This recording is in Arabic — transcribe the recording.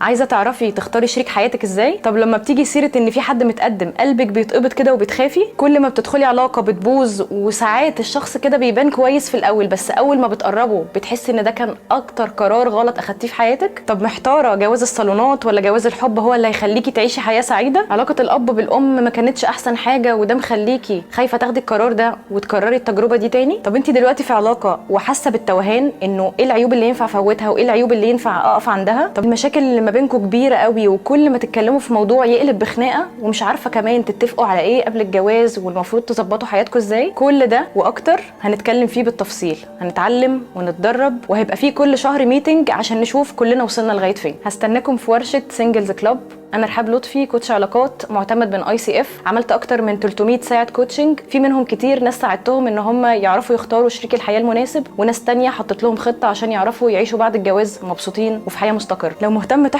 عايزه تعرفي تختاري شريك حياتك ازاي؟ طب لما بتيجي سيره ان في حد متقدم قلبك بيتقبض كده وبتخافي؟ كل ما بتدخلي علاقه بتبوظ، وساعات الشخص كده بيبان كويس في الاول، بس اول ما بتقربوا بتحسي ان ده كان اكتر قرار غلط اخدتيه في حياتك. طب محتاره جواز الصالونات ولا جواز الحب هو اللي هيخليكي تعيشي حياه سعيده؟ علاقه الاب بالام ما كانتش احسن حاجه وده مخليكي خايفه تاخدي القرار ده وتكرري التجربه دي تاني؟ طب انت دلوقتي في علاقه وحاسه بالتوهان انه ايه العيوب اللي ينفع افوتها وايه العيوب اللي ينفع اقف عندها؟ طب المشاكل اللي ما بينكم كبيره قوي وكل ما تتكلموا في موضوع يقلب بخناقه ومش عارفه كمان تتفقوا على ايه قبل الجواز والمفروض تظبطوا حياتكم ازاي؟ كل ده واكتر هنتكلم فيه بالتفصيل، هنتعلم ونتدرب، وهيبقى فيه كل شهر ميتنج عشان نشوف كلنا وصلنا لغايه فين. هستناكم في ورشه سنجلز كلوب. انا رحاب لطفي، كوتش علاقات معتمد من ICF. عملت اكتر من 300 ساعه كوتشنج، في منهم كتير ناس ساعدتهم ان هم يعرفوا يختاروا شريك الحياه المناسب، وناس تانية حطيت لهم خطه عشان يعرفوا يعيشوا بعد الجواز مبسوطين وفي حياه مستقره. لو مهتم تحضر